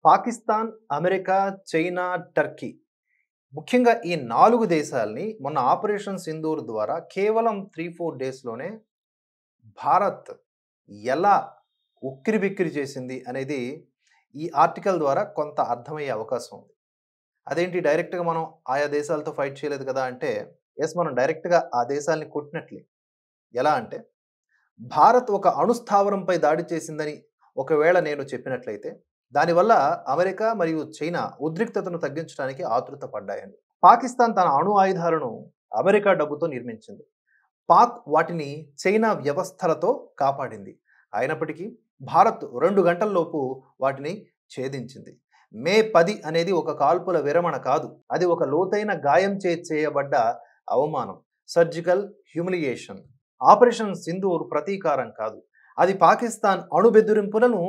Pakistan, America, China, Turkey ముఖ్యంగా ఈ 4 దేశాల్ని మొన్న ఆపరేషన్ సింధూర్ ద్వారా కేవలం 3, 4 డేస్‌లోనే భారత్ ఎలా ఉక్కిరిబిక్కిరి చేసింది అనేది ఈ ఆర్టికల్ ద్వారా కొంత అర్థమయ్యే అవకాశం ఉంది. అదేంటి డైరెక్ట్‌గా మనం ఆయా దేశాలతో ఫైట్ చేయలేదు కదా! అంటే యెస్, మనం డైరెక్ట్‌గా ఆ దేశాల్ని కొట్టినట్లే. ఎలా అంటే భారత్ ఒక అణు స్థావరంపై దాడి చేసిందని ఒకవేళ నేను చెప్పినట్లయితే, దానివల్ల అమెరికా మరియు చైనా ఉద్రిక్తతను తగ్గించడానికి ఆతృత పడ్డాయని. పాకిస్తాన్ తన అణు ఆయుధాలను అమెరికా డబ్బుతో నిర్మించింది. పాక్ వాటిని చైనా వ్యవస్థలతో కాపాడింది. అయినప్పటికీ భారత్ 2 గంటల్లోపు వాటిని ఛేదించింది. మే 10 అనేది ఒక కాల్పుల విరమణ కాదు. అది ఒక లోతైన గాయం చేయబడ్డ అవమానం. Surgical humiliation. ఆపరేషన్ సింధూర్ ప్రతీకారం కాదు. అది పాకిస్తాన్ అణు బెదిరింపులను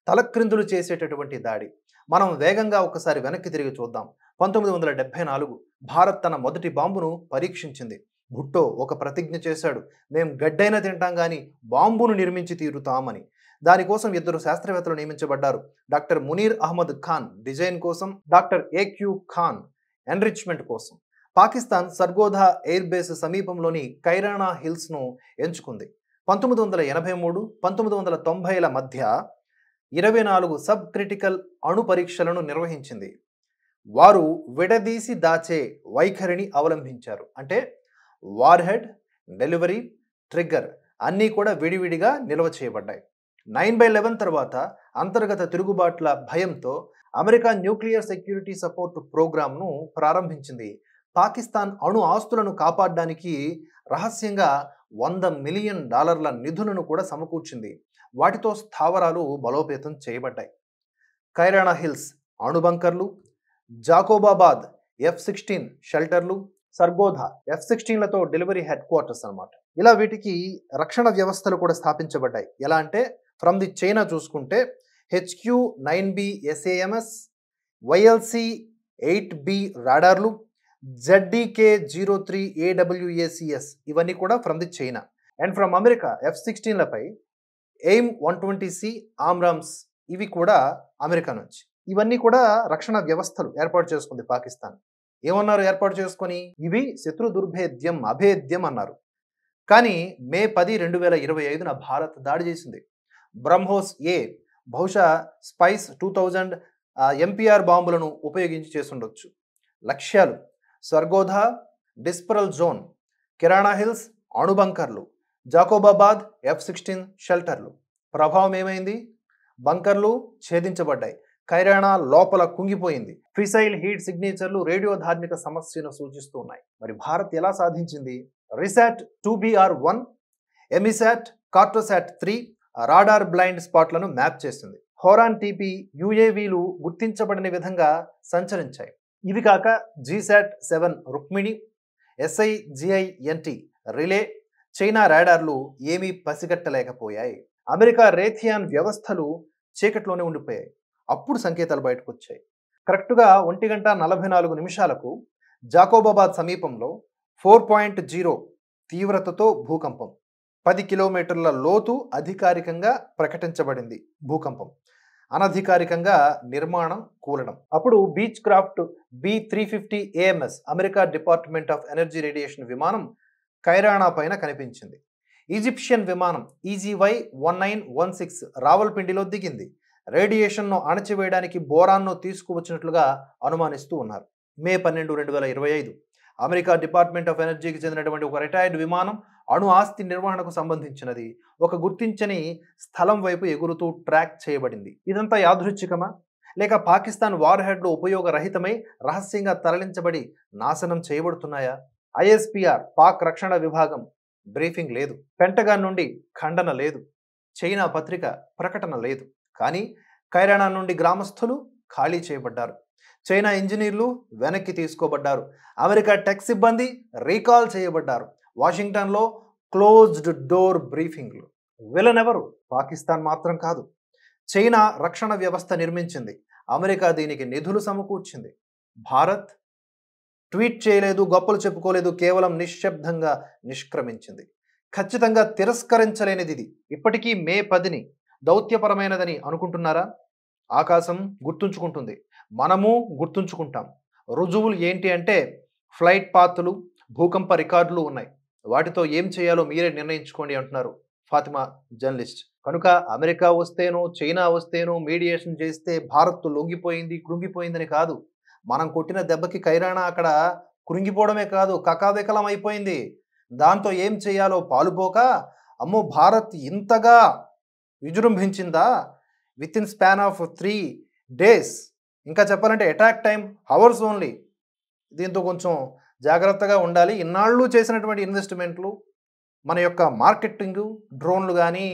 తలక్రిందులు చేసేటటువంటి దాడి. మనం వేగంగా ఒకసారి వెనక్కి తిరిగి చూద్దాం. 1974 భారత్ తన మొదటి బాంబును పరీక్షించింది. భుట్టో ఒక ప్రతిజ్ఞ చేశాడు. మేం గడ్డైనా తింటాం గాని బాంబును నిర్మించి తీరుతామని. దానికోసం 2 శాస్త్రవేత్తలు నియమించబడ్డారు. డాక్టర్ మునీర్ అహ్మద్ ఖాన్ డిజైన్ కోసం, డాక్టర్ ఏక్యూ ఖాన్ ఎన్రిచ్మెంట్ కోసం. పాకిస్తాన్ సర్గోధా ఎయిర్ బేస్ సమీపంలోని కైరానా హిల్స్‌ను ఎంచుకుంది. 1983, 1990ల మధ్య 24 సబ్ క్రిటికల్ అణు పరీక్షలను నిర్వహించింది. వారు విడదీసి దాచే వైఖరిని అవలంబించారు. అంటే వార్‌హెడ్, డెలివరీ, ట్రిగ్గర్ అన్నీ కూడా విడివిడిగా నిల్వ చేయబడ్డాయి. 9/11 తర్వాత అంతర్గత తిరుగుబాట్ల భయంతో అమెరికా న్యూక్లియర్ సెక్యూరిటీ సపోర్ట్ ప్రోగ్రామ్‌ను ప్రారంభించింది. పాకిస్తాన్ అణు ఆస్తులను కాపాడడానికి రహస్యంగా $100 మిలియన్ నిధులను కూడా సమకూర్చింది. వాటితో స్థావరాలు బలోపేతం చేయబడ్డాయి. కైరానా హిల్స్ అణు బంకర్లు, జాకోబాబాద్ F-16 షెల్టర్లు, సర్గోధా F-16లతో డెలివరీ హెడ్ క్వార్టర్స్ అన్నమాట. ఇలా వీటికి రక్షణ వ్యవస్థలు కూడా స్థాపించబడ్డాయి. ఎలా అంటే ఫ్రమ్ ది చైనా చూసుకుంటే HQ-9B SAMS, YLC-8B రాడార్లు, ZDK-03 AWACS ఇవన్నీ కూడా from the China. And from America F-16లపై AIM-120C ఆమ్రామ్స్ ఇవి కూడా అమెరికా నుంచి. ఇవన్నీ కూడా రక్షణ వ్యవస్థలు ఏర్పాటు చేసుకుంది పాకిస్తాన్. ఏమన్నారు ఏర్పాటు చేసుకొని? ఇవి శత్రు దుర్భేద్యం, అభేద్యం అన్నారు. కానీ మే 10, 2025న భారత్ దాడి చేసింది. బ్రహ్మోస్ ఏ బహుశా స్పైస్ 2000 MPR బాంబులను ఉపయోగించి చేసుండొచ్చు. లక్ష్యాలు సర్గోధా డిస్పరల్ జోన్, కిరాణా హిల్స్ అణుబంకర్లు, జాకోబాబాద్ F-16 షెల్టర్లు. ప్రభావం ఏమైంది? బంకర్లు ఛేదించబడ్డాయి. కైరానా లోపల కుంగిపోయింది. ఫిసైల్ హీట్ సిగ్నేచర్లు రేడియో ధార్మిక సమస్యను సూచిస్తూ ఉన్నాయి. మరి భారత్ ఎలా సాధించింది? RISAT 2BR-1, EMISAT, Cartosat 3 radar blind స్పాట్లను మ్యాప్ చేసింది. హోరాన్ టీపీ UAVలు గుర్తించబడిన విధంగా సంచరించాయి. ఇవి కాక GSAT-7 Rukmini, SIGINT relay, China రాడార్లు ఏమీ పసిగట్టలేకపోయాయి. అమెరికా రేథియాన్ వ్యవస్థలు చీకట్లోనే ఉండిపోయాయి. అప్పుడు సంకేతాలు బయటకు వచ్చాయి. కరెక్ట్గా 1:44 జాకోబాబాద్ సమీపంలో 4.0 తీవ్రతతో భూకంపం. 10 కిలోమీటర్ల లోతు అధికారికంగా ప్రకటించబడింది భూకంపం. అనధికారికంగా నిర్మాణం కూలడం. అప్పుడు beach craft B-350 AMS America department of energy radiation విమానం కైరానా పైన కనిపించింది. ఈజిప్షియన్ విమానం EGY-1916 రావల్పిండిలో దిగింది. రేడియేషన్ను అణచివేయడానికి బోరాన్ను తీసుకువచ్చినట్లుగా అనుమానిస్తూ ఉన్నారు. మే 12, 2025 అమెరికా డిపార్ట్మెంట్ ఆఫ్ ఎనర్జీకి చెందినటువంటి ఒక రిటైర్డ్ విమానం అణు ఆస్తి నిర్వహణకు సంబంధించినది ఒక గుర్తించని స్థలం వైపు ఎగురుతూ ట్రాక్ చేయబడింది. ఇదంతా యాదృచ్ఛికమా? లేక పాకిస్తాన్ వార్ హెడ్లు ఉపయోగరహితమై రహస్యంగా తరలించబడి నాశనం చేయబడుతున్నాయా? ISPR పాక్ రక్షణ విభాగం బ్రీఫింగ్ లేదు. పెంటగాన్ నుండి ఖండన లేదు. చైనా పత్రిక ప్రకటన లేదు. కానీ కైరానా నుండి గ్రామస్తులు ఖాళీ చేయబడ్డారు. చైనా ఇంజనీర్లు వెనక్కి తీసుకోబడ్డారు. అమెరికా టెక్ సిబ్బంది రీకాల్ చేయబడ్డారు. వాషింగ్టన్లో క్లోజ్డ్ డోర్ బ్రీఫింగ్లు. విలన్ ఎవరు? పాకిస్తాన్ మాత్రం కాదు. చైనా రక్షణ వ్యవస్థ నిర్మించింది. అమెరికా దీనికి నిధులు సమకూర్చింది. భారత్ ట్వీట్ చేయలేదు, గొప్పలు చెప్పుకోలేదు, కేవలం నిశ్శబ్దంగా నిష్క్రమించింది. ఖచ్చితంగా తిరస్కరించలేనిది ఇది. ఇప్పటికీ మే 10ని దౌత్యపరమైనదని అనుకుంటున్నారా? ఆకాశం గుర్తుంచుకుంటుంది. మనము గుర్తుంచుకుంటాం. రుజువులు ఏంటి అంటే ఫ్లైట్ పాత్‌లు, భూకంప రికార్డులు ఉన్నాయి. వాటితో ఏం చేయాలో మీరే నిర్ణయించుకోండి అంటున్నారు ఫాతిమా జర్నలిస్ట్. కనుక అమెరికా వస్తేనో, చైనా వస్తేనో మీడియేషన్ చేస్తే భారత్ లొంగిపోయింది, కృంగిపోయిందని కాదు. మనం కొట్టిన దెబ్బకి కైరానా అక్కడ కృంగిపోవడమే కాదు, కకావికలం అయిపోయింది. దాంతో ఏం చేయాలో పాలుపోక, అమ్మో! భారత్ ఇంతగా విజృంభించిందా? Within span of 3 days. ఇంకా చెప్పాలంటే అటాక్ టైమ్ హవర్స్ ఓన్లీ. దీంతో కొంచెం జాగ్రత్తగా ఉండాలి. ఇన్నాళ్ళు చేసినటువంటి ఇన్వెస్ట్‌మెంట్‌లు, మన యొక్క మార్కెటింగు, డ్రోన్‌లు గానీ,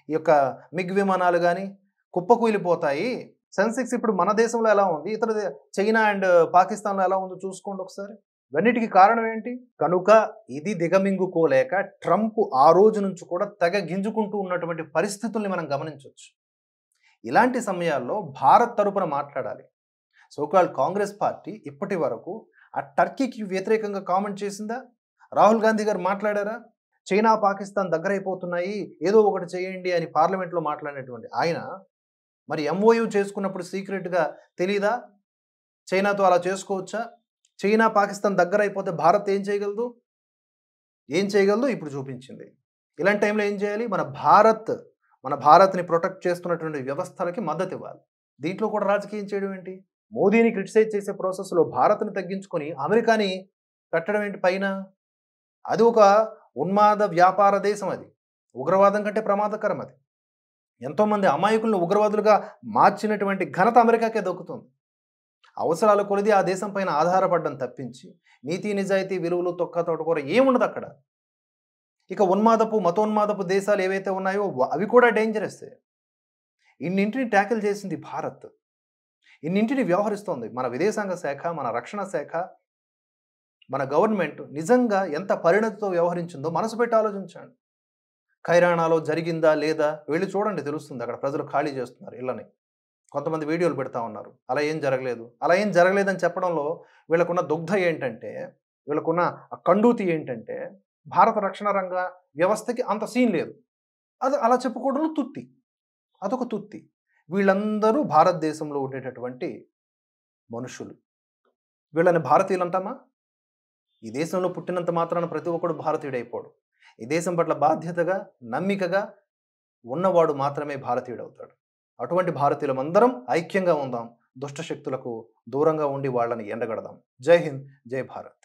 ఈ యొక్క మిగ్ విమానాలు గానీ కుప్పకూలిపోతాయి. సెన్సెక్స్ ఇప్పుడు మన దేశంలో ఎలా ఉంది? ఇతర చైనా అండ్ పాకిస్తాన్‌లో ఎలా ఉందో చూసుకోండి ఒకసారి. ఇవన్నిటికి కారణం ఏంటి? కనుక ఇది దిగమింగుకోలేక ట్రంప్ ఆ రోజు నుంచి కూడా తెగ గింజుకుంటూ ఉన్నటువంటి పరిస్థితుల్ని మనం గమనించొచ్చు. ఇలాంటి సమయాల్లో భారత్ తరపున మాట్లాడాలి. సో కాల్డ్ కాంగ్రెస్ పార్టీ ఇప్పటి వరకు ఆ టర్కీకి వ్యతిరేకంగా కామెంట్ చేసిందా? రాహుల్ గాంధీ గారు మాట్లాడారా? చైనా, పాకిస్తాన్ దగ్గరైపోతున్నాయి, ఏదో ఒకటి చేయండి అని పార్లమెంట్‌లో మాట్లాడినటువంటి ఆయన మరి ఎంఓయూ చేసుకున్నప్పుడు సీక్రెట్‌గా తెలీదా? చైనాతో అలా చేసుకోవచ్చా? చైనా, పాకిస్తాన్ దగ్గరైపోతే భారత్ ఏం చేయగలదు? ఏం చేయగలదో ఇప్పుడు చూపించింది. ఇలాంటి టైంలో ఏం చేయాలి? మన భారత్‌ని ప్రొటెక్ట్ చేస్తున్నటువంటి వ్యవస్థలకి మద్దతివ్వాలి. దీంట్లో కూడా రాజకీయం చేయడం ఏంటి? మోదీని క్రిటిసైజ్ చేసే ప్రాసెస్‌లో భారత్‌ని తగ్గించుకొని అమెరికాని పెట్టడం ఏంటి పైన? అది ఒక ఉన్మాద వ్యాపార దేశం అది. ఉగ్రవాదం కంటే ప్రమాదకరం అది. ఎంతోమంది అమాయకులను ఉగ్రవాదులుగా మార్చినటువంటి ఘనత అమెరికాకే దక్కుతుంది. అవసరాల కొలిది ఆ దేశం పైన ఆధారపడడం తప్పించి, నీతి, నిజాయితీ, విలువలు, తొక్క, తోటకూర ఏముండదక్కడ. ఇక మతోన్మాదపు దేశాలు ఏవైతే ఉన్నాయో అవి కూడా డేంజరస్సే. ఇన్నింటిని ట్యాకిల్ చేసింది భారత్. ఇన్నింటిని వ్యవహరిస్తోంది. మన విదేశాంగ శాఖ, మన రక్షణ శాఖ, మన గవర్నమెంట్ నిజంగా ఎంత పరిణతితో వ్యవహరించిందో మనసు పెట్టి ఆలోచించండి. ఖైరానాలో జరిగిందా లేదా వెళ్లి చూడండి తెలుస్తుంది. అక్కడ ప్రజలు ఖాళీ చేస్తున్నారు ఇళ్ళని. కొంతమంది వీడియోలు పెడతా ఉన్నారు. అలా ఏం జరగలేదు. అలా ఏం జరగలేదని చెప్పడంలో వీళ్ళకున్న దుగ్ధ ఏంటంటే, వీళ్ళకున్న కండూతి ఏంటంటే, భారత రక్షణ రంగ వ్యవస్థకి అంత సీన్ లేదు. అది అలా చెప్పుకోవడంలో తుత్తి. అదొక తుత్తి. వీళ్ళందరూ భారతదేశంలో ఉండేటటువంటి మనుషులు. వీళ్ళని భారతీయులంటామా? ఈ దేశంలో పుట్టినంత మాత్రాన ప్రతి ఒక్కడు భారతీయుడైపోడు. ఈ దేశం పట్ల బాధ్యతగా, నమ్మికగా ఉన్నవాడు మాత్రమే భారతీయుడవుతాడు. అటువంటి భారతీయులమందరం ఐక్యంగా ఉందాం. దుష్ట శక్తులకు దూరంగా ఉండి వాళ్ళని ఎండగడదాం. జై హింద్, జై భారత్.